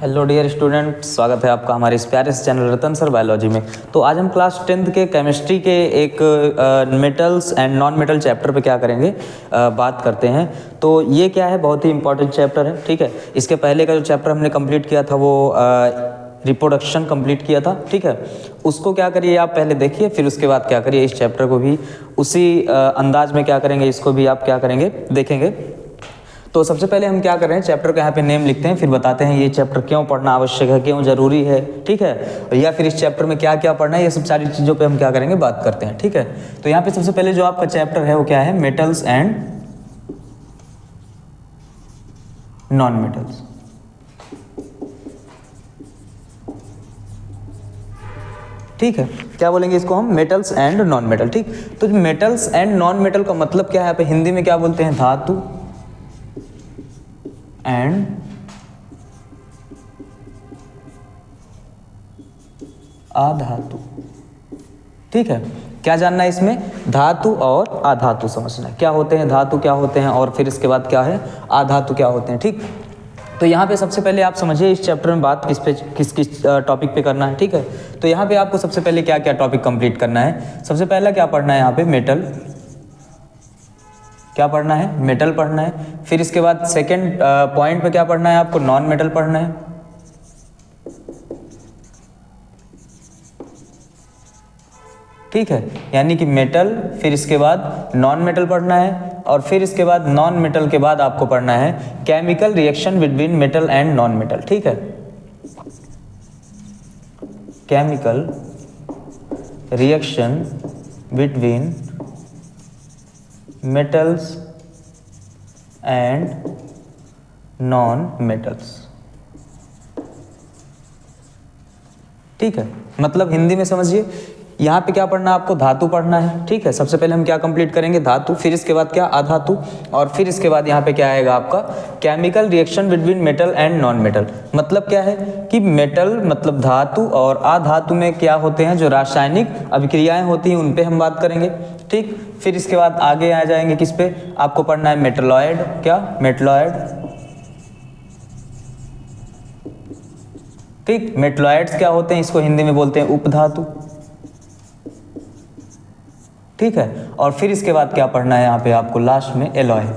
Hello dear student, स्वागत है आपका हमारे इस प्यारे से चैनल रतन सर बायोलॉजी में। तो आज हम क्लास 10th के केमिस्ट्री के एक metals and non metal chapter पे क्या करेंगे, बात करते हैं। तो ये क्या है, बहुत ही इंपॉर्टेंट चैप्टर है। ठीक है, इसके पहले का जो चैप्टर हमने कंप्लीट किया था वो रिप्रोडक्शन कंप्लीट किया था। ठीक है, उसको क्या करिए आप पहले देखिए, फिर उसके बाद क्या करिए इस चैप्टर को भी उसी अंदाज में क्या करेंगे, इसको भी आप क्या करेंगे देखेंगे। तो सबसे पहले हम क्या कर रहे हैं, चैप्टर का यहाँ पे नेम लिखते हैं, फिर बताते हैं ये चैप्टर क्यों पढ़ना आवश्यक है, क्यों जरूरी है। ठीक है, या फिर इस चैप्टर में क्या क्या पढ़ना है, ये सब सारी चीज़ों पे हम क्या करेंगे, बात करते हैं। ठीक है, तो यहाँ पे सबसे पहले जो आपका चैप्टर है वो क्या है, मेटल्स एंड नॉन मेटल्स। ठीक है, क्या बोलेंगे इसको हम, मेटल्स एंड नॉन मेटल। ठीक, तो मेटल्स एंड नॉन मेटल का मतलब क्या है, यहाँ पे हिंदी में क्या बोलते हैं, धातु एंड अधातु। ठीक है, क्या जानना है इसमें, धातु और अधातु समझना है, क्या होते हैं धातु, क्या होते हैं, और फिर इसके बाद क्या है अधातु क्या होते हैं। ठीक, तो यहाँ पे सबसे पहले आप समझिए इस चैप्टर में बात किस किस टॉपिक पे करना है। ठीक है, तो यहाँ पे आपको सबसे पहले क्या क्या टॉपिक कंप्लीट करना है। सबसे पहला क्या पढ़ना है यहाँ पे, मेटल, क्या पढ़ना है, मेटल पढ़ना है। फिर इसके बाद सेकंड पॉइंट पे क्या पढ़ना है आपको, नॉन मेटल पढ़ना है। ठीक है, यानी कि मेटल, फिर इसके बाद नॉन मेटल पढ़ना है, और फिर इसके बाद नॉन मेटल के बाद आपको पढ़ना है chemical reaction between metal and non metal. ठीक है, chemical reaction between metals and non metals. ठीक है, मतलब हिंदी में समझिए, यहाँ पे क्या पढ़ना है आपको, धातु पढ़ना है। ठीक है, सबसे पहले हम क्या कंप्लीट करेंगे, धातु, फिर इसके बाद क्या अधातु, और फिर इसके बाद यहाँ पे क्या आएगा आपका chemical reaction between metal and non metal. मतलब क्या है कि मेटल मतलब धातु और अधातु में क्या होते हैं, जो रासायनिक अभिक्रियाएं होती हैं उन पे हम बात करेंगे। ठीक, फिर इसके बाद आगे आ जाएंगे किस पे, आपको पढ़ना है मेटलॉयड, क्या मेटलॉयड। ठीक, मेटलॉयड्स क्या होते हैं, इसको हिंदी में बोलते हैं उपधातु। ठीक है, और फिर इसके बाद क्या पढ़ना है यहाँ पे आपको लास्ट में एलॉय।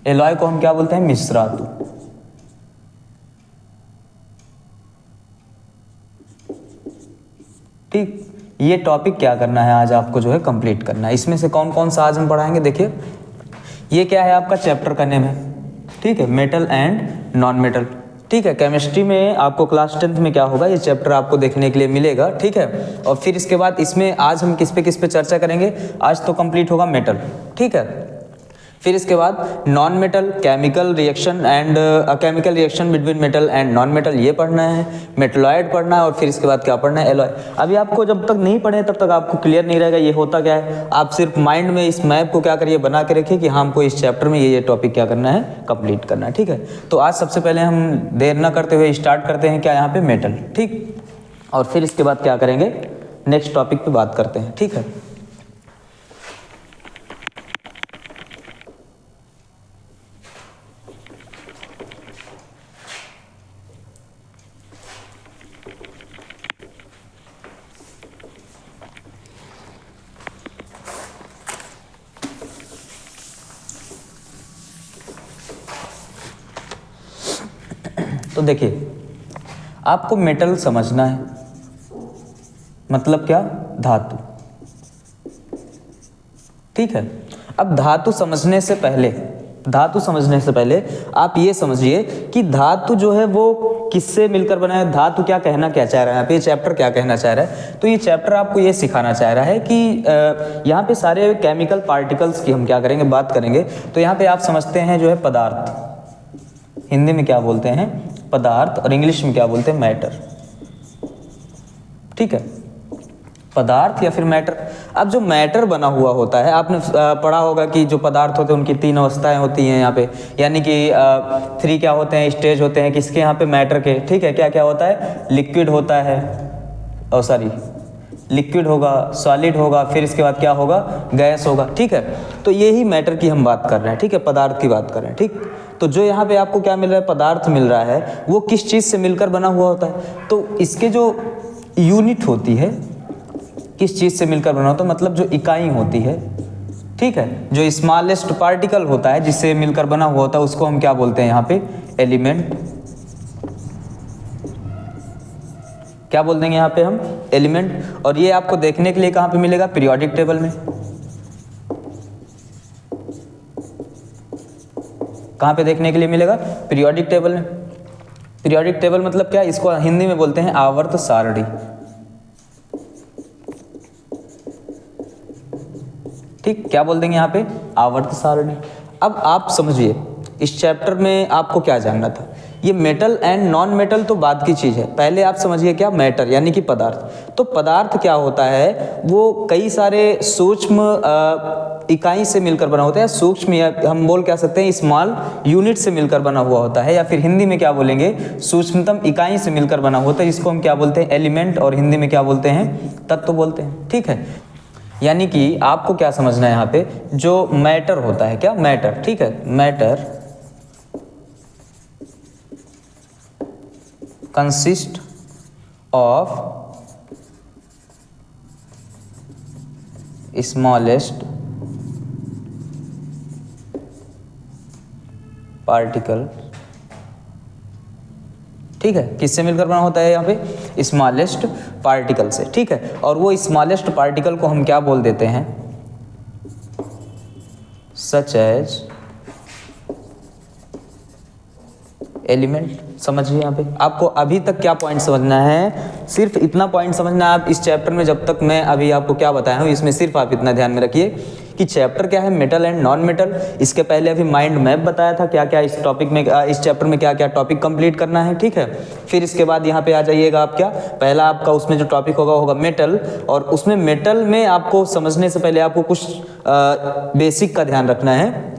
एलॉय को हम क्या बोलते हैं, मिश्रातु। ठीक, ये टॉपिक क्या करना है आज आपको, जो है कंप्लीट करना है। इसमें से कौन कौन सा आज हम पढ़ाएंगे, देखिए ये क्या है आपका चैप्टर का नेम है। ठीक है, मेटल एंड नॉन मेटल। ठीक है, केमिस्ट्री में आपको क्लास 10th में क्या होगा, ये चैप्टर आपको देखने के लिए मिलेगा। ठीक है, और फिर इसके बाद इसमें आज हम किस पे चर्चा करेंगे, आज तो कंप्लीट होगा मेटल। ठीक है, फिर इसके बाद non metal, chemical reaction and chemical reaction between metal and non metal, ये पढ़ना है। मेटलॉयड पढ़ना है, और फिर इसके बाद क्या पढ़ना है, एलॉय। अभी आपको जब तक नहीं पढ़े तब तक आपको क्लियर नहीं रहेगा ये होता क्या है। आप सिर्फ माइंड में इस मैप को क्या करिए, बना के रखिए कि हाँ हमको इस चैप्टर में ये टॉपिक क्या करना है, कंप्लीट करना है। ठीक है, तो आज सबसे पहले हम देर न करते हुए स्टार्ट करते हैं क्या, यहाँ पे मेटल। ठीक, और फिर इसके बाद क्या करेंगे, नेक्स्ट टॉपिक पे बात करते हैं। ठीक है, तो देखिए आपको मेटल समझना है, मतलब क्या, धातु। ठीक है, अब धातु समझने से पहले आप ये समझिए कि धातु जो है वो किससे मिलकर बना है, धातु क्या कहना क्या चाह रहा है, यहाँ पे चैप्टर क्या कहना चाह रहा है। तो ये चैप्टर आपको ये सिखाना चाह रहा है कि यहाँ पे सारे केमिकल पार्टिकल्स की हम क्या करेंगे, बात करेंगे। तो यहाँ पे आप समझते हैं जो है पदार्थ, हिंदी में क्या बोलते हैं पदार्थ, और इंग्लिश में क्या बोलते हैं मैटर। ठीक है, पदार्थ या फिर मैटर। अब जो मैटर बना हुआ होता है, आपने पढ़ा होगा कि जो पदार्थ होते हैं उनकी 3 अवस्थाएं होती हैं यहाँ पे, यानी कि 3 क्या होते हैं, स्टेज होते हैं किसके यहाँ पे, मैटर के। ठीक है, क्या क्या होता है, लिक्विड होता है, और सॉरी लिक्विड होगा, सॉलिड होगा, फिर इसके बाद क्या होगा, गैस होगा। ठीक है, तो यही मैटर की हम बात कर रहे हैं। ठीक है, पदार्थ की बात कर रहे हैं। ठीक, तो जो यहाँ पे आपको क्या मिल रहा है, पदार्थ मिल रहा है, वो किस चीज़ से मिलकर बना हुआ होता है, तो इसके जो यूनिट होती है किस चीज़ से मिलकर बना होता है, मतलब जो इकाई होती है, ठीक है, जो स्मॉलेस्ट पार्टिकल होता है जिससे मिलकर बना हुआ होता है उसको हम क्या बोलते हैं यहाँ पे, एलिमेंट। क्या बोल देंगे यहाँ पे हम, एलिमेंट। और ये आपको देखने के लिए कहाँ पे मिलेगा, पीरियोडिक टेबल में। कहाँ पे देखने के लिए मिलेगा, पीरियोडिक टेबल में। पीरियोडिक टेबल मतलब क्या, इसको हिंदी में बोलते हैं आवर्त सारणी। ठीक, क्या बोल देंगे यहाँ पे, आवर्त सारणी। अब आप समझिए इस चैप्टर में आपको क्या जानना था, ये मेटल एंड नॉन मेटल तो बाद की चीज़ है, पहले आप समझिए क्या, मैटर यानी कि पदार्थ। तो पदार्थ क्या होता है, वो कई सारे सूक्ष्म इकाई से मिलकर बना होता है, सूक्ष्म या हम बोल क्या सकते हैं स्मॉल यूनिट से मिलकर बना हुआ होता है, या फिर हिंदी में क्या बोलेंगे, सूक्ष्मतम इकाई से मिलकर बना होता है, जिसको हम क्या बोलते हैं, एलिमेंट, और हिंदी में क्या बोलते हैं, तत्व बोलते हैं। ठीक है, यानी कि आपको क्या समझना है यहाँ पे, जो मैटर होता है, क्या मैटर, ठीक है, matter consist of smallest particle. ठीक है, किससे मिलकर बना होता है यहाँ पे, स्मॉलेस्ट पार्टिकल से। ठीक है, और वो स्मॉलेस्ट पार्टिकल को हम क्या बोल देते हैं, सच एज एलिमेंट। समझिए यहाँ पे आपको अभी तक क्या पॉइंट समझना है, सिर्फ इतना पॉइंट समझना है आप इस चैप्टर में, जब तक मैं अभी आपको क्या बताया हूँ इसमें सिर्फ आप इतना ध्यान में रखिए कि चैप्टर क्या है, मेटल एंड नॉन मेटल। इसके पहले अभी माइंड मैप बताया था क्या क्या इस टॉपिक में, इस चैप्टर में क्या क्या टॉपिक कंप्लीट करना है। ठीक है, फिर इसके बाद यहाँ पे आ जाइएगा आप, क्या पहला आपका उसमें जो टॉपिक होगा मेटल, और उसमें मेटल में आपको समझने से पहले आपको कुछ बेसिक का ध्यान रखना है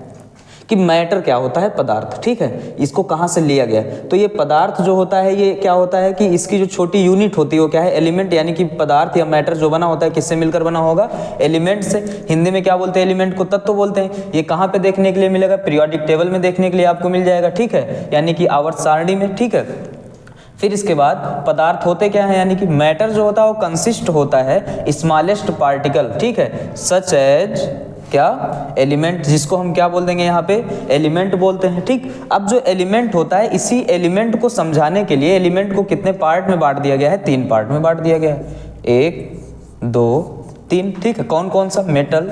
कि मैटर क्या होता है, पदार्थ। ठीक है, इसको कहाँ से लिया गया, तो ये पदार्थ जो होता है ये क्या होता है कि इसकी जो छोटी यूनिट होती है वो क्या है, एलिमेंट। यानी कि पदार्थ या मैटर जो बना होता है किससे मिलकर बना होगा, एलिमेंट से। हिंदी में क्या बोलते हैं, एलिमेंट को तत्व बोलते हैं। ये कहाँ पे देखने के लिए मिलेगा, पीरियोडिक टेबल में देखने के लिए आपको मिल जाएगा। ठीक है, यानी कि आवर्त सारणी में। ठीक है, फिर इसके बाद पदार्थ होते क्या है, यानी कि मैटर जो होता है वो कंसिस्ट होता है स्मॉलेस्ट पार्टिकल। ठीक है, सच एज क्या, एलिमेंट, जिसको हम क्या बोल देंगे यहाँ पे, एलिमेंट बोलते हैं। ठीक, अब जो एलिमेंट होता है, इसी एलिमेंट को समझाने के लिए एलिमेंट को कितने पार्ट में बांट दिया गया है, 3 पार्ट में बांट दिया गया है, 1 2 3। ठीक है, कौन कौन सा, मेटल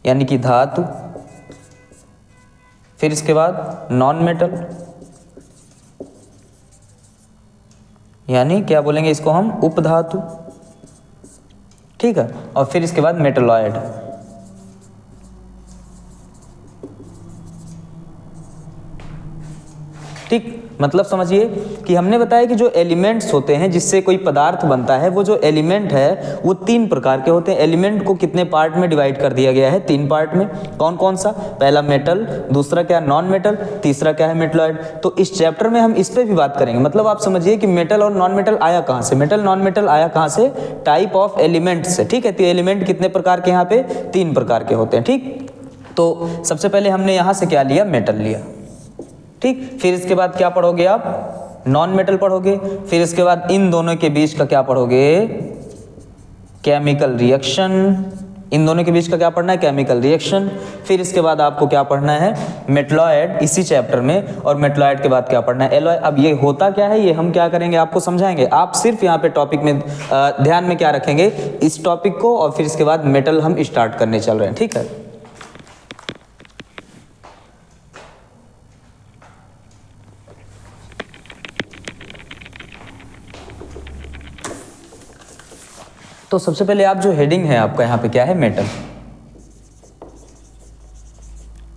यानी कि धातु, फिर इसके बाद नॉन मेटल यानी क्या बोलेंगे इसको हम, उपधातु। ठीक है, और फिर इसके बाद मेटलॉयड। ठीक, मतलब समझिए कि हमने बताया कि जो एलिमेंट्स होते हैं जिससे कोई पदार्थ बनता है, वो जो एलिमेंट है वो 3 प्रकार के होते हैं। एलिमेंट को कितने पार्ट में डिवाइड कर दिया गया है, 3 पार्ट में। कौन कौन सा, पहला मेटल, दूसरा क्या नॉन मेटल, तीसरा क्या है मेटलॉयड। तो इस चैप्टर में हम इस पे भी बात करेंगे। मतलब आप समझिए कि मेटल और नॉन मेटल आया कहाँ से, मेटल नॉन मेटल आया कहाँ से, टाइप ऑफ एलिमेंट से। ठीक है, तो एलिमेंट कितने प्रकार के यहाँ पे, 3 प्रकार के होते हैं। ठीक, तो सबसे पहले हमने यहाँ से क्या लिया, मेटल लिया। ठीक, फिर इसके बाद क्या पढ़ोगे आप, नॉन मेटल पढ़ोगे। फिर इसके बाद इन दोनों के बीच का क्या पढ़ोगे, केमिकल रिएक्शन। इन दोनों के बीच का क्या पढ़ना है, केमिकल रिएक्शन। फिर इसके बाद आपको क्या पढ़ना है, मेटलॉयड, इसी चैप्टर में। और मेटलॉयड के बाद क्या पढ़ना है, एलॉय। अब ये होता क्या है, ये हम क्या करेंगे आपको समझाएंगे। आप सिर्फ यहाँ पे टॉपिक में ध्यान में क्या रखेंगे, इस टॉपिक को, और फिर इसके बाद मेटल हम स्टार्ट करने चल रहे हैं। ठीक है, तो सबसे पहले आप जो हेडिंग है आपका यहाँ पे क्या है, मेटल।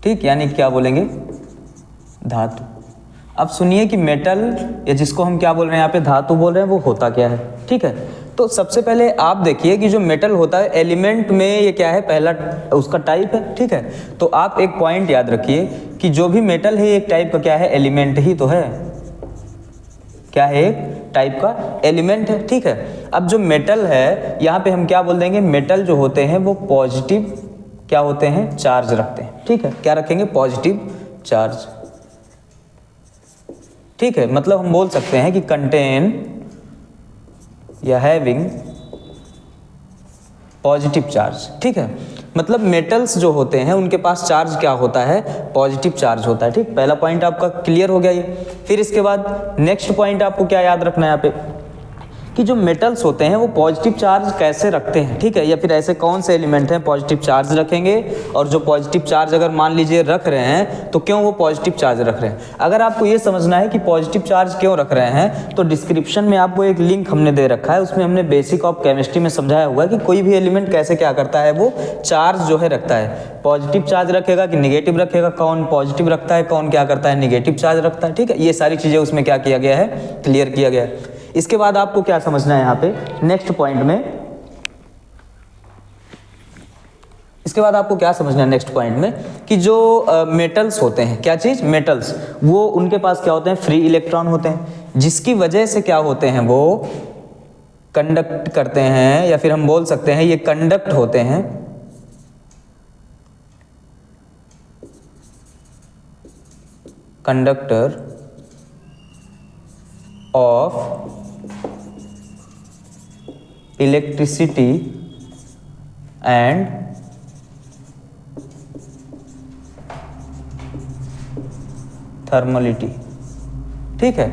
ठीक, यानी क्या बोलेंगे, धातु। अब सुनिए कि मेटल, या जिसको हम क्या बोल रहे हैं यहाँ पे धातु बोल रहे हैं, वो होता क्या है। ठीक है, तो सबसे पहले आप देखिए कि जो मेटल होता है एलिमेंट में, ये क्या है, पहला उसका टाइप है। ठीक है, तो आप एक पॉइंट याद रखिए कि जो भी मेटल है एक टाइप का क्या है, एलिमेंट ही तो है। क्या है, एक टाइप का एलिमेंट है। ठीक है, अब जो मेटल है यहाँ पे हम क्या बोल देंगे, मेटल जो होते हैं वो पॉजिटिव क्या होते हैं, चार्ज रखते हैं। ठीक है, क्या रखेंगे, पॉजिटिव चार्ज। ठीक है, मतलब हम बोल सकते हैं कि कंटेन या हैविंग पॉजिटिव चार्ज। ठीक है, मतलब मेटल्स जो होते हैं उनके पास चार्ज क्या होता है, पॉजिटिव चार्ज होता है। ठीक, पहला पॉइंट आपका क्लियर हो गया ये। फिर इसके बाद नेक्स्ट पॉइंट आपको क्या याद रखना है यहाँ पे, कि जो मेटल्स होते हैं वो पॉजिटिव चार्ज कैसे रखते हैं। ठीक है, या फिर ऐसे कौन से एलिमेंट हैं पॉजिटिव चार्ज रखेंगे, और जो पॉजिटिव चार्ज अगर मान लीजिए रख रहे हैं तो क्यों वो पॉजिटिव चार्ज रख रहे हैं। अगर आपको ये समझना है कि पॉजिटिव चार्ज क्यों रख रहे हैं, तो डिस्क्रिप्शन में आपको एक लिंक हमने दे रखा है, उसमें हमने बेसिक ऑफ केमिस्ट्री में समझाया हुआ है कि कोई भी एलिमेंट कैसे क्या करता है, वो चार्ज जो है रखता है। पॉजिटिव चार्ज रखेगा कि निगेटिव रखेगा, कौन पॉजिटिव रखता है, कौन क्या करता है, निगेटिव चार्ज रखता है। ठीक है, ये सारी चीज़ें उसमें क्या किया गया है, क्लियर किया गया है। इसके बाद आपको क्या समझना है यहाँ पे नेक्स्ट पॉइंट में, इसके बाद आपको क्या समझना है नेक्स्ट पॉइंट में, कि जो मेटल्स होते हैं, क्या चीज, मेटल्स, वो उनके पास क्या होते हैं, फ्री इलेक्ट्रॉन होते हैं, जिसकी वजह से क्या होते हैं, वो कंडक्ट करते हैं, या फिर हम बोल सकते हैं ये कंडक्ट होते हैं, कंडक्टर ऑफ इलेक्ट्रिसिटी एंड थर्मलिटी। ठीक है,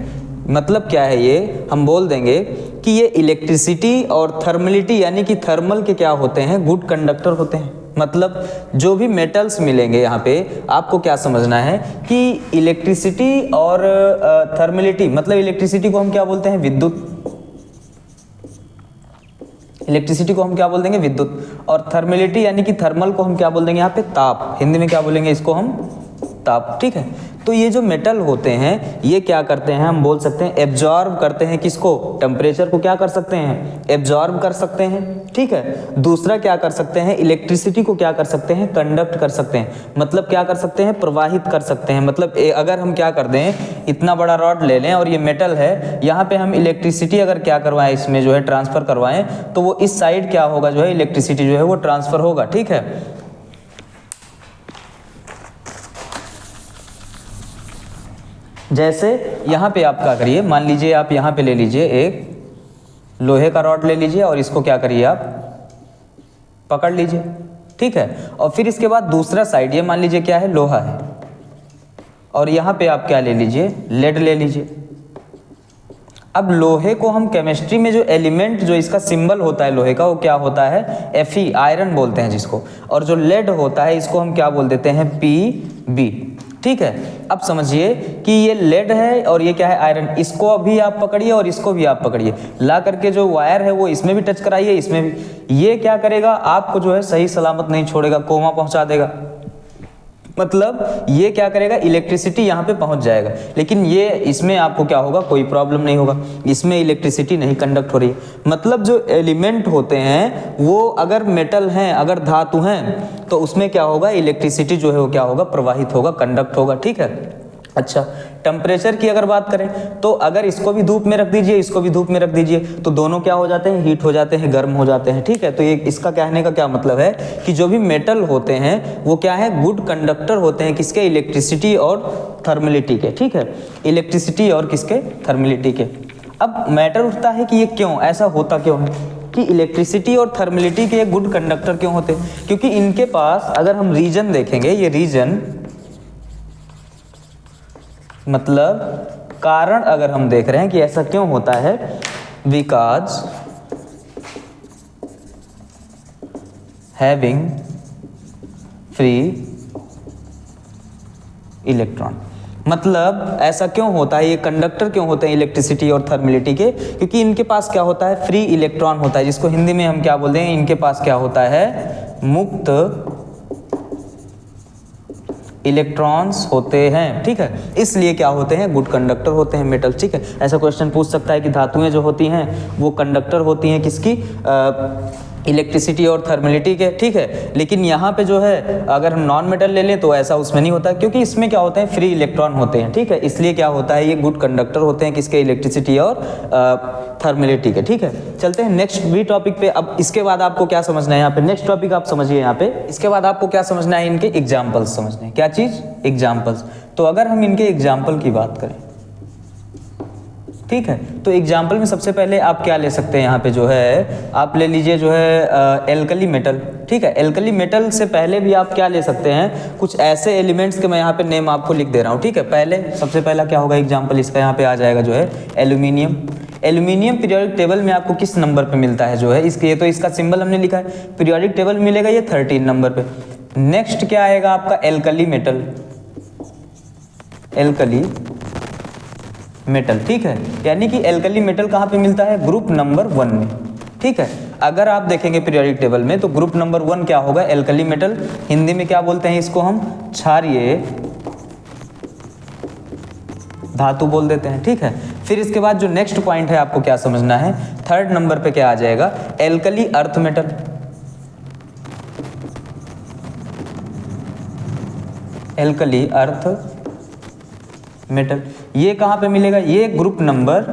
मतलब क्या है ये, हम बोल देंगे कि ये इलेक्ट्रिसिटी और थर्मलिटी यानी कि थर्मल के क्या होते हैं, गुड कंडक्टर होते हैं। मतलब जो भी मेटल्स मिलेंगे यहाँ पे आपको क्या समझना है कि इलेक्ट्रिसिटी और थर्मलिटी, मतलब इलेक्ट्रिसिटी को हम क्या बोलते हैं, विद्युत, इलेक्ट्रिसिटी को हम क्या बोल देंगे, विद्युत, और थर्मलिटी यानी कि थर्मल को हम क्या बोल देंगे यहाँ पे, ताप, हिंदी में क्या बोलेंगे इसको हम, ताप। ठीक है, तो ये जो मेटल होते हैं ये क्या करते हैं, हम बोल सकते हैं एब्जॉर्ब करते हैं, किसको, टेम्परेचर को क्या कर सकते हैं, एब्जॉर्ब कर सकते हैं। ठीक है, दूसरा क्या कर सकते हैं, इलेक्ट्रिसिटी को क्या कर सकते हैं, कंडक्ट कर सकते हैं, मतलब क्या कर सकते हैं, प्रवाहित कर सकते हैं। मतलब अगर हम क्या कर दें, इतना बड़ा रॉड ले लें और ये मेटल है, यहाँ पे हम इलेक्ट्रिसिटी अगर क्या करवाएं, इसमें जो है ट्रांसफर करवाएं, तो वो इस साइड क्या होगा, जो है इलेक्ट्रिसिटी जो है वो ट्रांसफर होगा। ठीक है, जैसे यहाँ पे आप क्या करिए, मान लीजिए आप यहाँ पे ले लीजिए एक लोहे का रॉड ले लीजिए और इसको क्या करिए, आप पकड़ लीजिए। ठीक है, और फिर इसके बाद दूसरा साइड ये मान लीजिए क्या है, लोहा है, और यहाँ पे आप क्या ले लीजिए, लेड ले लीजिए। अब लोहे को हम केमिस्ट्री में जो एलिमेंट जो इसका सिंबल होता है लोहे का, वो क्या होता है, Fe, आयरन बोलते हैं जिसको, और जो लेड होता है इसको हम क्या बोल देते हैं, Pb। ठीक है, अब समझिए कि ये लेड है और ये क्या है, आयरन, इसको अभी आप पकड़िए और इसको भी आप पकड़िए, ला करके जो वायर है वो इसमें भी टच कराइए, इसमें भी। ये क्या करेगा, आपको जो है सही सलामत नहीं छोड़ेगा, कोमा पहुंचा देगा। मतलब ये क्या करेगा, इलेक्ट्रिसिटी यहाँ पे पहुंच जाएगा, लेकिन ये इसमें आपको क्या होगा, कोई प्रॉब्लम नहीं होगा, इसमें इलेक्ट्रिसिटी नहीं कंडक्ट हो रही है। मतलब जो एलिमेंट होते हैं वो अगर मेटल हैं, अगर धातु हैं, तो उसमें क्या होगा, इलेक्ट्रिसिटी जो है वो क्या होगा, प्रवाहित होगा, कंडक्ट होगा। ठीक है, अच्छा, टेम्परेचर की अगर बात करें तो अगर इसको भी धूप में रख दीजिए, इसको भी धूप में रख दीजिए, तो दोनों क्या हो जाते हैं, हीट हो जाते हैं, गर्म हो जाते हैं। ठीक है, तो ये इसका कहने का क्या मतलब है कि जो भी मेटल होते हैं वो क्या है, गुड कंडक्टर होते हैं, किसके, इलेक्ट्रिसिटी और थर्मलिटी के। ठीक है, इलेक्ट्रिसिटी और किसके, थर्मलिटी के। अब मैटर उठता है कि ये क्यों ऐसा होता, क्यों है कि इलेक्ट्रिसिटी और थर्मलिटी के गुड कंडक्टर क्यों होते हैं, क्योंकि इनके पास अगर हम रीजन देखेंगे, ये रीजन मतलब कारण अगर हम देख रहे हैं कि ऐसा क्यों होता है, बिकॉज हैविंग फ्री इलेक्ट्रॉन। मतलब ऐसा क्यों होता है, ये कंडक्टर क्यों होते हैं इलेक्ट्रिसिटी और थर्मलिटी के, क्योंकि इनके पास क्या होता है, फ्री इलेक्ट्रॉन होता है, जिसको हिंदी में हम क्या बोलते हैं, इनके पास क्या होता है, मुक्त इलेक्ट्रॉन्स होते हैं। ठीक है, इसलिए क्या होते हैं, गुड कंडक्टर होते हैं मेटल। ठीक है, ऐसा क्वेश्चन पूछ सकता है कि धातुएं जो होती हैं वो कंडक्टर होती हैं किसकी, इलेक्ट्रिसिटी और थर्मलिटी के, ठीक है। लेकिन यहाँ पे जो है अगर हम नॉन मेटल ले लें तो ऐसा उसमें नहीं होता, क्योंकि इसमें क्या होते हैं, फ्री इलेक्ट्रॉन होते हैं, ठीक है। इसलिए क्या होता है, ये गुड कंडक्टर होते हैं किसके, इलेक्ट्रिसिटी और थर्मलिटी के, ठीक है। चलते हैं नेक्स्ट भी टॉपिक पे। अब इसके बाद आपको क्या समझना है यहाँ पे, नेक्स्ट टॉपिक आप समझिए यहाँ पे। इसके बाद आपको क्या समझना है, इनके एग्जाम्पल्स समझने हैं। क्या चीज़, एग्जाम्पल्स। तो अगर हम इनके एग्जाम्पल की बात करें, ठीक है, तो एग्जाम्पल में सबसे पहले आप क्या ले सकते हैं यहाँ पे जो है, आप ले लीजिए जो है एल्कली मेटल, ठीक है। एल्कली मेटल से पहले भी आप क्या ले सकते हैं, कुछ ऐसे एलिमेंट्स के मैं यहाँ पे नेम आपको लिख दे रहा हूँ, ठीक है। पहले सबसे पहला क्या होगा एग्जाम्पल इसका, यहाँ पे आ जाएगा जो है एल्यूमिनियम। एल्यूमिनियम पीरियोडिक टेबल में आपको किस नंबर पे मिलता है जो है, इसके तो इसका सिंबल हमने लिखा है, पीरियोडिक टेबल में मिलेगा ये 13 नंबर पे। नेक्स्ट क्या आएगा आपका, एल्कली मेटल, एल्कली मेटल, ठीक है। यानी कि एल्कली मेटल कहाँ पे मिलता है, ग्रुप नंबर 1 में, ठीक है। अगर आप देखेंगे पीरियोडिक टेबल में तो ग्रुप नंबर 1 क्या होगा, एल्कली मेटल। हिंदी में क्या बोलते हैं इसको, हम क्षारीय धातु बोल देते हैं, ठीक है। फिर इसके बाद जो नेक्स्ट पॉइंट है आपको क्या समझना है, थर्ड नंबर पे क्या आ जाएगा, alkali earth metal. Alkali earth metal, ये कहाँ पे मिलेगा, ये ग्रुप नंबर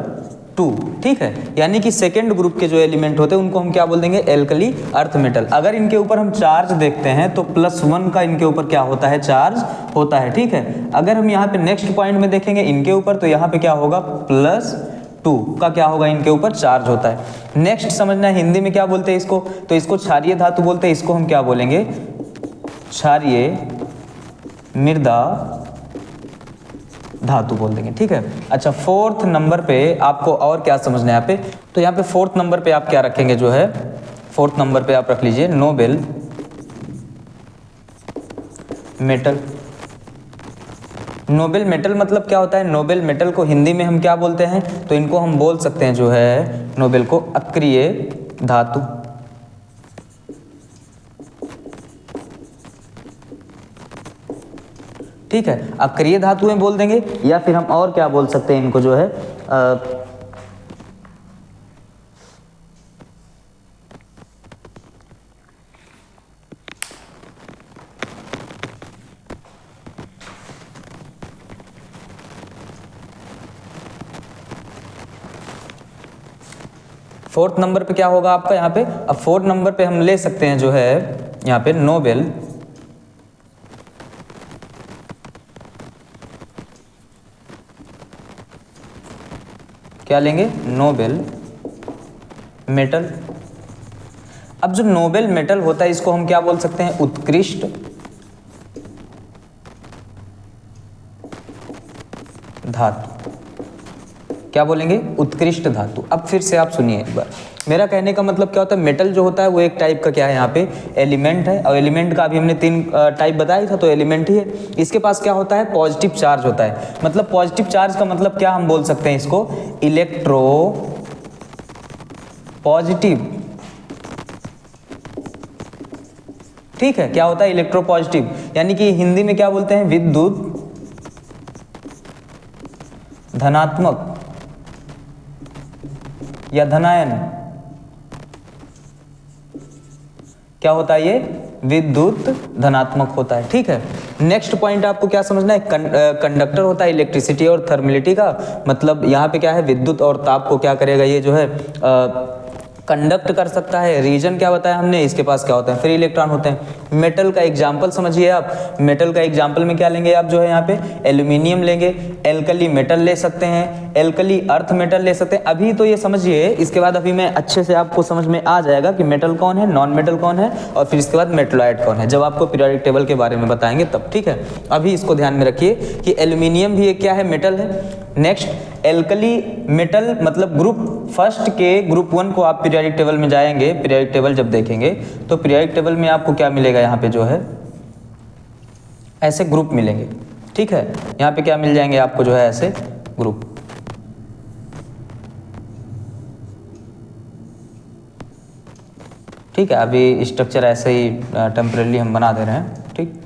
2, ठीक है। यानी कि सेकेंड ग्रुप के जो एलिमेंट होते हैं उनको हम क्या बोल देंगे, एल्कली अर्थ मेटल। अगर इनके ऊपर हम चार्ज देखते हैं तो +1 का इनके ऊपर क्या होता है, चार्ज होता है, ठीक है। अगर हम यहाँ पे नेक्स्ट पॉइंट में देखेंगे इनके ऊपर, तो यहाँ पे क्या होगा, +2 का क्या होगा, इनके ऊपर चार्ज होता है। नेक्स्ट समझना है हिंदी में क्या बोलते हैं इसको, तो इसको क्षारीय धातु बोलते हैं, इसको हम क्या बोलेंगे, क्षारीय मृदा धातु बोल देंगे, ठीक है। अच्छा, फोर्थ नंबर पे आपको और क्या समझना है यहाँ पे, तो यहाँ पे फोर्थ नंबर पे आप क्या रखेंगे जो है, फोर्थ नंबर पे आप रख लीजिए नोबेल मेटल। नोबेल मेटल मतलब क्या होता है, नोबेल मेटल को हिंदी में हम क्या बोलते हैं, तो इनको हम बोल सकते हैं जो है नोबेल को अक्रिय धातु, ठीक है। अक्रिय धातुएं बोल देंगे, या फिर हम और क्या बोल सकते हैं इनको जो है फोर्थ नंबर पे क्या होगा आपका यहाँ पे, अब फोर्थ नंबर पे हम ले सकते हैं जो है यहाँ पे नोबेल क्या लेंगे, नोबेल मेटल। अब जो नोबेल मेटल होता है इसको हम क्या बोल सकते हैं, उत्कृष्ट धातु। क्या बोलेंगे, उत्कृष्ट धातु। अब फिर से आप सुनिए एक बार, मेरा कहने का मतलब क्या होता है, मेटल जो होता है वो एक टाइप का क्या है यहाँ पे, एलिमेंट है। और एलिमेंट का अभी हमने 3 टाइप बताया था, तो एलिमेंट ही है। इसके पास क्या होता है, पॉजिटिव चार्ज होता है। मतलब पॉजिटिव चार्ज का मतलब क्या हम बोल सकते हैं इसको, इलेक्ट्रो पॉजिटिव, ठीक है। क्या होता है, इलेक्ट्रो पॉजिटिव, यानी कि हिंदी में क्या बोलते हैं, विद्युत धनात्मक या धनायन। क्या होता है ये, विद्युत धनात्मक होता है, ठीक है। नेक्स्ट पॉइंट आपको क्या समझना है, कंडक्टर होता है इलेक्ट्रिसिटी और थर्मलिटी का। मतलब यहाँ पे क्या है, विद्युत और ताप को क्या करेगा, ये जो है कंडक्ट कर सकता है। रीजन क्या बताया हमने, इसके पास क्या होता है, फ्री इलेक्ट्रॉन होते हैं। मेटल का एग्जांपल समझिए आप, मेटल का एग्जांपल में क्या लेंगे आप जो है यहाँ पे, एल्यूमिनियम लेंगे, एल्कली मेटल ले सकते हैं, एल्कली अर्थ मेटल ले सकते हैं। अभी तो ये समझिए, इसके बाद अभी मैं अच्छे से आपको समझ में आ जाएगा कि मेटल कौन है, नॉन मेटल कौन है, और फिर इसके बाद मेटलॉइड कौन है, जब आपको पीरियोडिक टेबल के बारे में बताएंगे तब, ठीक है। अभी इसको ध्यान में रखिए कि एल्यूमिनियम भी एक क्या है, मेटल है। नेक्स्ट, एल्कली मेटल मतलब ग्रुप फर्स्ट के ग्रुप 1 को आप पीरियोडिक टेबल में जाएंगे, पीरियोडिक टेबल जब देखेंगे तो पीरियोडिक टेबल में आपको क्या मिलेगा, यहाँ पे जो है ऐसे ग्रुप मिलेंगे, ठीक है। यहाँ पे क्या मिल जाएंगे आपको जो है ऐसे ग्रुप, ठीक है। अभी स्ट्रक्चर ऐसे ही टेम्परेली हम बना दे रहे हैं, ठीक।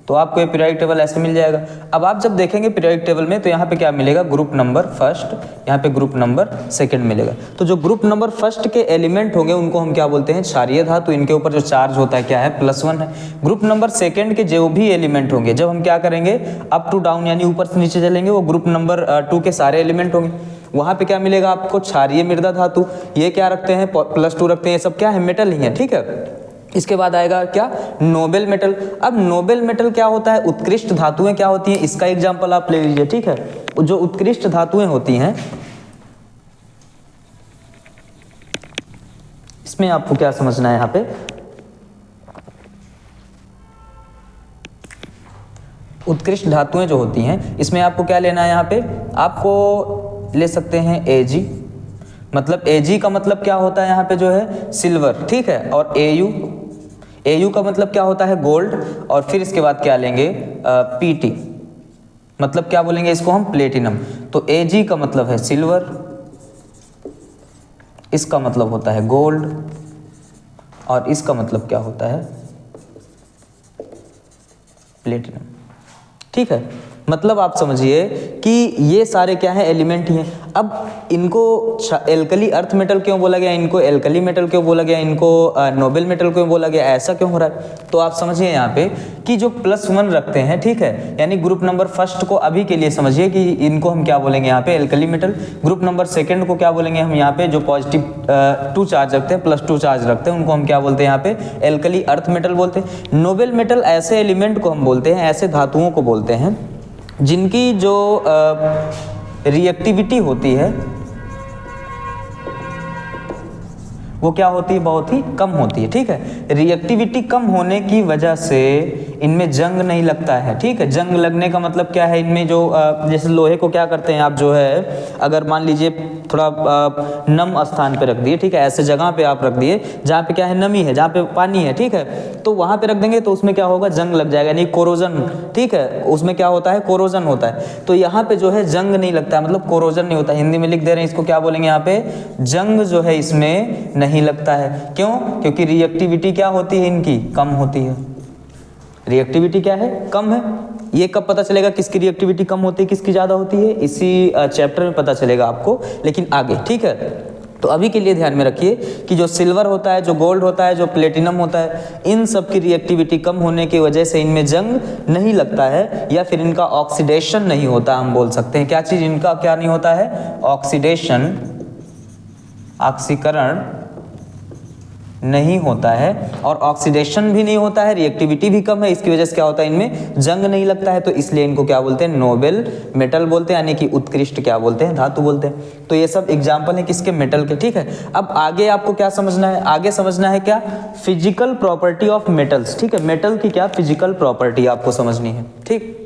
तो तो आपको ये पीरियोडिक टेबल ऐसे मिल जाएगा। अब आप जब देखेंगे पीरियोडिक टेबल में तो यहाँ पे क्या मिलेगा, ग्रुप नंबर फर्स्ट, यहाँ पे ग्रुप नंबर सेकंड मिलेगा। तो जो ग्रुप नंबर फर्स्ट के एलिमेंट होंगे उनको हम क्या बोलते हैं, क्षारीय धातु। इनके ऊपर जो चार्ज होता है क्या है, +1 है। ग्रुप नंबर सेकंड के जो भी एलिमेंट होंगे, जब हम क्या करेंगे, अप टू डाउन यानी ऊपर से नीचे चलेंगे, वो ग्रुप नंबर 2 के सारे एलिमेंट होंगे। वहाँ पे क्या मिलेगा आपको, क्षारीय मृदा धातु। ये क्या रखते हैं, +2 रखते हैं, ये सब क्या है, मेटल ही है, ठीक है। इसके बाद आएगा क्या, नोबेल मेटल। अब नोबेल मेटल क्या होता है, उत्कृष्ट धातुएं क्या होती हैं, इसका एग्जांपल आप ले लीजिए, ठीक है। जो उत्कृष्ट धातुएं होती हैं, इसमें आपको क्या समझना है, यहाँ पे उत्कृष्ट धातुएं जो होती हैं, इसमें आपको क्या लेना है, यहाँ पे आपको ले सकते हैं Ag, मतलब Ag का मतलब क्या होता है यहाँ पे जो है सिल्वर, ठीक है। और Au का मतलब क्या होता है, गोल्ड। और फिर इसके बाद क्या लेंगे, Pt, मतलब क्या बोलेंगे इसको हम, प्लेटिनम। तो Ag का मतलब है सिल्वर, इसका मतलब होता है गोल्ड, और इसका मतलब क्या होता है, प्लेटिनम, ठीक है। मतलब आप समझिए कि ये सारे क्या है, एलिमेंट ही हैं। अब इनको एल्कली अर्थ मेटल क्यों बोला गया, इनको एल्कली मेटल क्यों बोला गया, इनको नोबेल मेटल क्यों बोला गया, ऐसा क्यों हो रहा है। तो आप समझिए यहाँ पे कि जो +1 रखते हैं, ठीक है, यानी ग्रुप नंबर फर्स्ट को अभी के लिए समझिए कि इनको हम क्या बोलेंगे यहाँ पे, alkali metal. Group number second को क्या बोलेंगे हम यहाँ पे, जो +2 चार्ज रखते हैं, +2 चार्ज रखते हैं, उनको हम क्या बोलते हैं यहाँ पे, एल्कली अर्थ मेटल बोलते हैं। नोबेल मेटल ऐसे एलिमेंट को हम बोलते हैं, ऐसे धातुओं को बोलते हैं जिनकी जो रिएक्टिविटी होती है वो क्या होती है, बहुत ही कम होती है, ठीक है। रिएक्टिविटी कम होने की वजह से इनमें जंग नहीं लगता है, ठीक है। जंग लगने का मतलब क्या है, इनमें जो जैसे लोहे को क्या करते हैं आप, जो है अगर मान लीजिए थोड़ा नम स्थान पे रख दिए, ठीक है, ऐसे जगह पे आप रख दिए जहाँ पे क्या है, नमी है, जहाँ पे पानी है, ठीक है, तो वहाँ पे रख देंगे तो उसमें क्या होगा, जंग लग जाएगा, यानी कोरोजन, ठीक है, उसमें क्या होता है, कोरोजन होता है। तो यहाँ पे जो है जंग नहीं लगता है, मतलब कोरोजन नहीं होता। हिंदी में लिख दे रहे हैं, इसको क्या बोलेंगे यहाँ पे, जंग जो है इसमें नहीं लगता है। क्यों, क्योंकि रिएक्टिविटी क्या होती है, इनकी कम होती है। रिएक्टिविटी क्या है, कम है। ये कब पता चलेगा किसकी रिएक्टिविटी कम होती है, किसकी ज़्यादा होती है, इसी चैप्टर में पता चलेगा आपको, लेकिन आगे, ठीक है। तो अभी के लिए ध्यान में रखिए कि जो सिल्वर होता है, जो गोल्ड होता है, जो प्लेटिनम होता है, इन सब की रिएक्टिविटी कम होने की वजह से इनमें जंग नहीं लगता है, या फिर इनका ऑक्सीडेशन नहीं होता, हम बोल सकते हैं। क्या चीज़ इनका क्या नहीं होता है, ऑक्सीडेशन, ऑक्सीकरण नहीं होता है, और ऑक्सीडेशन भी नहीं होता है, रिएक्टिविटी भी कम है, इसकी वजह से क्या होता है, इनमें जंग नहीं लगता है। तो इसलिए इनको क्या बोलते हैं, नोबेल मेटल बोलते हैं, यानी कि उत्कृष्ट क्या बोलते हैं, धातु बोलते हैं। तो ये सब एग्जाम्पल है किसके, मेटल के, ठीक है। अब आगे आपको क्या समझना है, आगे समझना है क्या, फिजिकल प्रॉपर्टी ऑफ मेटल्स, ठीक है। मेटल की क्या फिजिकल प्रॉपर्टी आपको समझनी है, ठीक।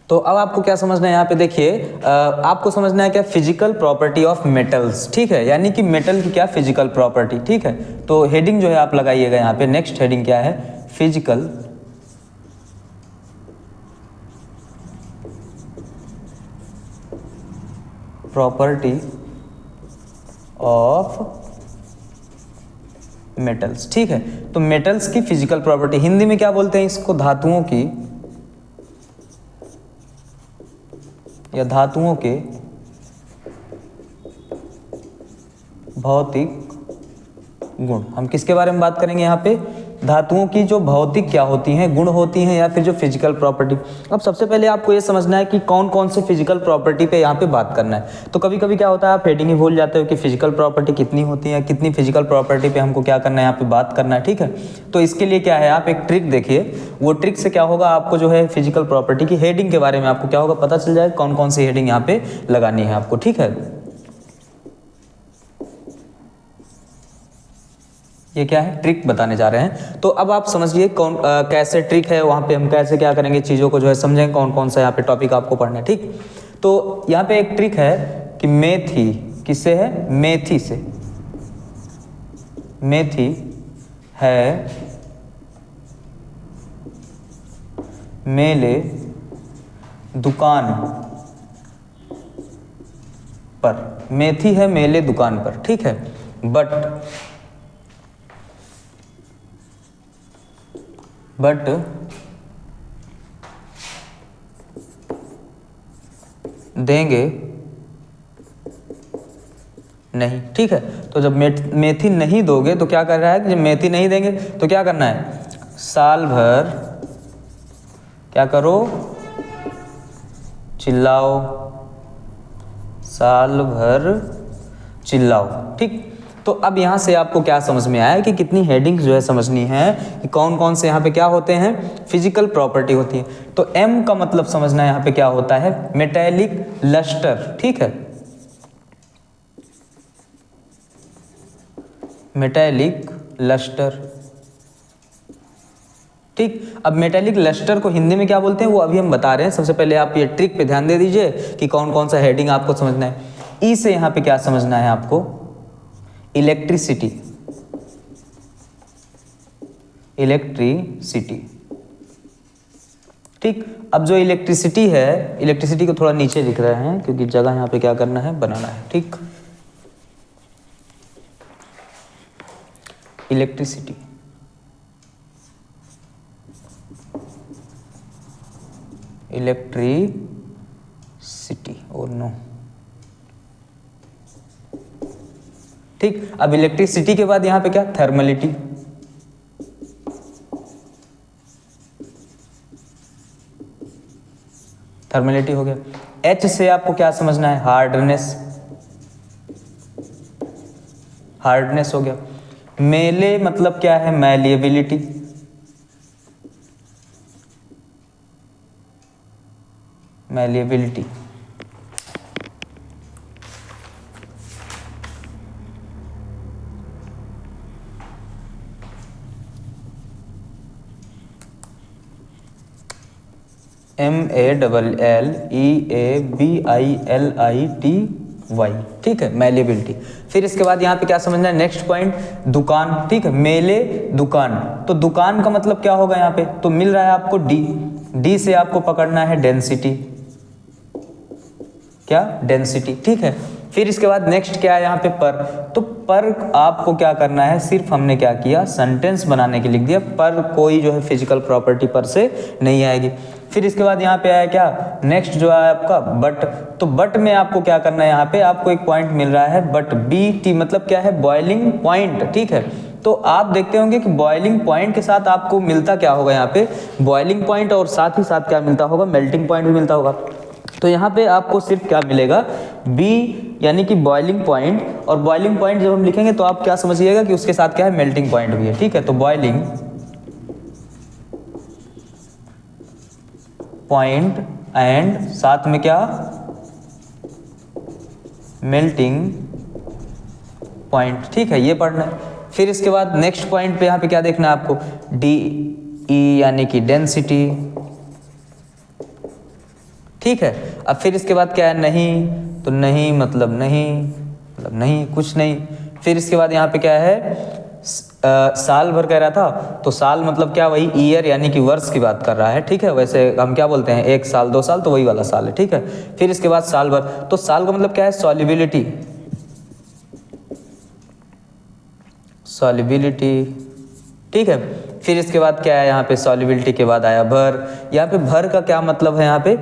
तो अब आपको क्या समझना है, यहाँ पे देखिए, आपको समझना है क्या, फिजिकल प्रॉपर्टी ऑफ मेटल्स, ठीक है, यानी कि मेटल की क्या फिजिकल प्रॉपर्टी, ठीक है। तो हेडिंग जो है आप लगाइएगा यहाँ पे, नेक्स्ट हेडिंग क्या है, फिजिकल प्रॉपर्टी ऑफ मेटल्स, ठीक है। तो मेटल्स की फिजिकल प्रॉपर्टी, हिंदी में क्या बोलते हैं इसको, धातुओं की या धातुओं के भौतिक गुण। हम किसके बारे में बात करेंगे यहाँ पे, धातुओं की जो भौतिक क्या होती हैं, गुण होती हैं, या फिर जो फिजिकल प्रॉपर्टी। अब सबसे पहले आपको ये समझना है कि कौन कौन से फिजिकल प्रॉपर्टी पे यहाँ पे बात करना है। तो कभी कभी क्या होता है, आप हेडिंग ही भूल जाते हो कि फिजिकल प्रॉपर्टी कितनी होती है, कितनी फिजिकल प्रॉपर्टी पे हमको क्या करना है, यहाँ पे बात करना है, ठीक है। तो इसके लिए क्या है, आप एक ट्रिक देखिए, वो ट्रिक से क्या होगा, आपको जो है फिजिकल प्रॉपर्टी की हेडिंग के बारे में आपको क्या होगा, पता चल जाएगा कौन कौन सी हेडिंग यहाँ पे लगानी है आपको, ठीक है। ये क्या है, ट्रिक बताने जा रहे हैं। तो अब आप समझिए कौन कैसे ट्रिक है, वहाँ पे हम कैसे क्या करेंगे, चीज़ों को जो है समझेंगे, कौन कौन सा यहाँ पे टॉपिक आपको पढ़ना है, ठीक। तो यहाँ पे एक ट्रिक है कि मेथी किससे है, मेथी से, मेथी है मेले दुकान पर, मेथी है मेले दुकान पर, ठीक है। बट देंगे नहीं, ठीक है। तो जब मेथी नहीं दोगे तो क्या कर रहा है कि जब मेथी नहीं देंगे तो क्या करना है, साल भर क्या करो, चिल्लाओ, साल भर चिल्लाओ, ठीक। तो अब यहाँ से आपको क्या समझ में आया कि कितनी हेडिंग्स जो है समझनी है, कि कौन कौन से यहाँ पे क्या होते हैं, फिजिकल प्रॉपर्टी होती है। तो M का मतलब समझना है यहाँ पे क्या होता है, मेटेलिक लस्टर, ठीक है, मेटेलिक लस्टर, ठीक। अब मेटेलिक लस्टर को हिंदी में क्या बोलते हैं वो अभी हम बता रहे हैं। सबसे पहले आप ये ट्रिक पे ध्यान दे दीजिए कि कौन कौन सा हेडिंग आपको समझना है। ई से यहाँ पे क्या समझना है आपको, इलेक्ट्रिसिटी, इलेक्ट्रिसिटी, ठीक। अब जो इलेक्ट्रिसिटी है, इलेक्ट्रिसिटी को थोड़ा नीचे लिख रहे हैं क्योंकि जगह यहाँ पे क्या करना है, बनाना है, ठीक। इलेक्ट्रिसिटी, इलेक्ट्रिसिटी और नो, ठीक। अब इलेक्ट्रिसिटी के बाद यहां पे क्या, थर्मलिटी, थर्मलिटी हो गया। एच से आपको क्या समझना है, हार्डनेस, हार्डनेस हो गया। मेले मतलब क्या है, मैलिएबिलिटी, मैलिएबिलिटी, MELLEABILITY, ठीक है, मैलिएबिलिटी। फिर इसके बाद यहाँ पे क्या समझना है, नेक्स्ट पॉइंट दुकान, ठीक है, मेले दुकान। तो दुकान का मतलब क्या होगा यहाँ पे, तो मिल रहा है आपको डी, डी से आपको पकड़ना है डेंसिटी, क्या, डेंसिटी, ठीक है। फिर इसके बाद नेक्स्ट क्या है यहाँ पे, पर। तो पर आपको क्या करना है, सिर्फ हमने क्या किया, सेंटेंस बनाने के लिख दिया, पर कोई जो है फिजिकल प्रॉपर्टी पर से नहीं आएगी। फिर इसके बाद यहाँ पे आया क्या, नेक्स्ट जो है आपका बट। तो बट में आपको क्या करना है, यहाँ पे आपको एक पॉइंट मिल रहा है बट, BT मतलब क्या है, बॉइलिंग पॉइंट, ठीक है। तो आप देखते होंगे कि बॉइलिंग पॉइंट के साथ आपको मिलता क्या होगा, यहाँ पे बॉइलिंग पॉइंट और साथ ही साथ क्या मिलता होगा, मेल्टिंग पॉइंट भी मिलता होगा। तो यहाँ पे आपको सिर्फ क्या मिलेगा, B यानी कि बॉइलिंग पॉइंट, और बॉइलिंग पॉइंट जब हम लिखेंगे तो आप क्या समझिएगा कि उसके साथ क्या है, मेल्टिंग पॉइंट भी है, ठीक है। तो बॉइलिंग पॉइंट एंड साथ में क्या, मेल्टिंग पॉइंट, ठीक है, ये पढ़ना है। फिर इसके बाद नेक्स्ट पॉइंट पे यहाँ पे क्या देखना है आपको, DE यानी कि डेंसिटी, ठीक है। अब फिर इसके बाद क्या है, नहीं, तो नहीं मतलब नहीं कुछ नहीं। फिर इसके बाद यहाँ पे क्या है, साल भर कह रहा था, तो साल मतलब क्या, वही ईयर यानी कि वर्ष की बात कर रहा है, ठीक है। वैसे हम क्या बोलते हैं, 1 साल 2 साल, तो वही वाला साल है, ठीक है। फिर इसके बाद साल भर, तो साल का मतलब क्या है, सॉल्युबिलिटी, सॉल्युबिलिटी, ठीक है। फिर इसके बाद क्या है, यहाँ पे सॉल्युबिलिटी के बाद आया भर। यहाँ पे भर का क्या मतलब है, यहाँ पे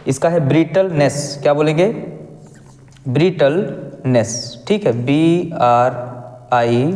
इसका है ब्रिटलनेस, क्या बोलेंगे, ब्रिटलनेस, ठीक है, BRITLE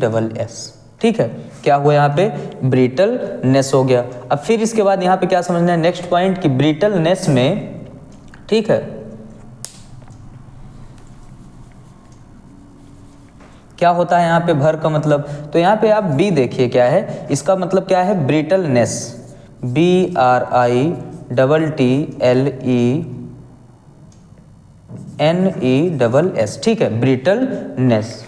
TELLNESS, ठीक है। क्या हुआ यहाँ पे, ब्रिटलनेस हो गया। अब फिर इसके बाद यहाँ पे क्या समझना है, नेक्स्ट पॉइंट कि ब्रिटलनेस में, ठीक है, क्या होता है यहाँ पे भर का मतलब, तो यहाँ पे आप बी देखिए क्या है, इसका मतलब क्या है, ब्रिटलनेस, BRITLENESS, ठीक है, ब्रिटलनेस।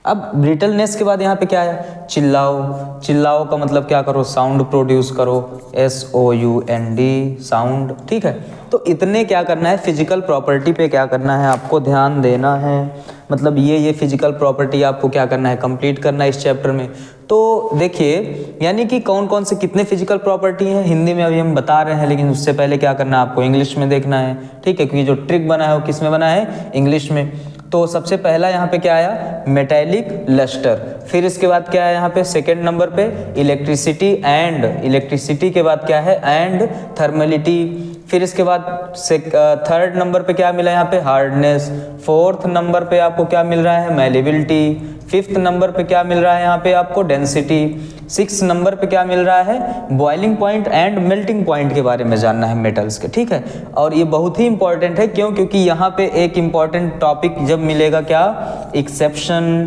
अब ब्रिटलनेस के बाद यहाँ पे क्या है, चिल्लाओ। चिल्लाओ का मतलब क्या करो, साउंड प्रोड्यूस करो, SOUND, साउंड, ठीक है। तो इतने क्या करना है, फिजिकल प्रॉपर्टी पे क्या करना है, आपको ध्यान देना है। मतलब ये फिजिकल प्रॉपर्टी आपको क्या करना है, कंप्लीट करना है इस चैप्टर में। तो देखिए, यानी कि कौन कौन से कितने फिजिकल प्रॉपर्टी हैं, हिंदी में अभी हम बता रहे हैं, लेकिन उससे पहले क्या करना है, आपको इंग्लिश में देखना है, ठीक है, क्योंकि जो ट्रिक बना है वो किस में बना है, इंग्लिश में। तो सबसे पहला यहाँ पे क्या आया, मेटेलिक लस्टर। फिर इसके बाद क्या है यहाँ पे, सेकेंड नंबर पे इलेक्ट्रिसिटी एंड, इलेक्ट्रिसिटी के बाद क्या है, एंड थर्मलिटी। फिर इसके बाद थर्ड नंबर पे क्या मिला यहाँ पे, हार्डनेस। फोर्थ नंबर पे आपको क्या मिल रहा है, मैलेबिलिटी। फिफ्थ नंबर पे क्या मिल रहा है यहाँ पे आपको, डेंसिटी। सिक्स नंबर पे क्या मिल रहा है, boiling point and melting point के बारे में जानना है मेटल्स के, ठीक है। और ये बहुत ही इंपॉर्टेंट है, क्यों, क्योंकि यहाँ पे एक इंपॉर्टेंट टॉपिक जब मिलेगा, क्या, एक्सेप्शन,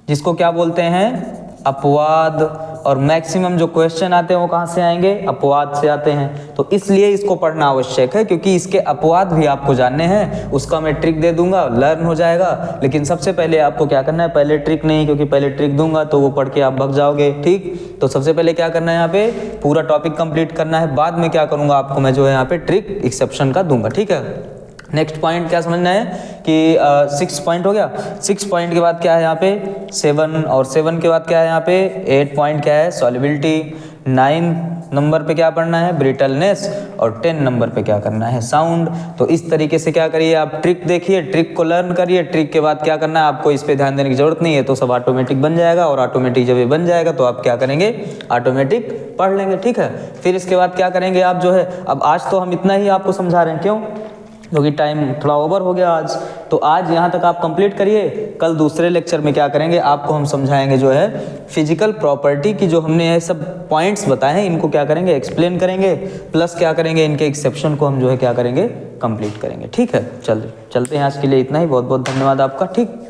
जिसको क्या बोलते हैं, अपवाद। और मैक्सिमम जो क्वेश्चन आते हैं वो कहाँ से आएंगे, अपवाद से आते हैं। तो इसलिए इसको पढ़ना आवश्यक है, क्योंकि इसके अपवाद भी आपको जानने हैं। उसका मैं ट्रिक दे दूंगा, लर्न हो जाएगा। लेकिन सबसे पहले आपको क्या करना है, पहले ट्रिक नहीं, क्योंकि पहले ट्रिक दूंगा तो वो पढ़ के आप भग जाओगे, ठीक। तो सबसे पहले क्या करना है, यहाँ पे पूरा टॉपिक कंप्लीट करना है। बाद में क्या करूंगा, आपको मैं जो है यहाँ पे ट्रिक एक्सेप्शन का दूंगा, ठीक है। नेक्स्ट पॉइंट क्या समझना है कि 6 पॉइंट हो गया। 6 पॉइंट के बाद क्या है यहाँ पे, 7, और 7 के बाद क्या है यहाँ पे, 8 पॉइंट क्या है, सॉल्युबिलिटी। 9 नंबर पे क्या पढ़ना है, ब्रिटलनेस। और 10 नंबर पे क्या करना है, साउंड। तो इस तरीके से क्या करिए, आप ट्रिक देखिए, ट्रिक को लर्न करिए। ट्रिक के बाद क्या करना है, आपको इस पे ध्यान देने की जरूरत नहीं है, तो सब ऑटोमेटिक बन जाएगा। और ऑटोमेटिक जब ये बन जाएगा तो आप क्या करेंगे, ऑटोमेटिक पढ़ लेंगे, ठीक है। फिर इसके बाद क्या करेंगे आप जो है, अब आज तो हम इतना ही आपको समझा रहे हैं, क्यों, क्योंकि टाइम थोड़ा ओवर हो गया आज। तो आज यहाँ तक आप कंप्लीट करिए। कल दूसरे लेक्चर में क्या करेंगे, आपको हम समझाएंगे जो है फिजिकल प्रॉपर्टी की, जो हमने ये सब पॉइंट्स बताए हैं, इनको क्या करेंगे, एक्सप्लेन करेंगे। प्लस क्या करेंगे, इनके एक्सेप्शन को हम जो है क्या करेंगे, कंप्लीट करेंगे, ठीक है। चलते हैं, आज के लिए इतना ही। बहुत बहुत धन्यवाद आपका, ठीक।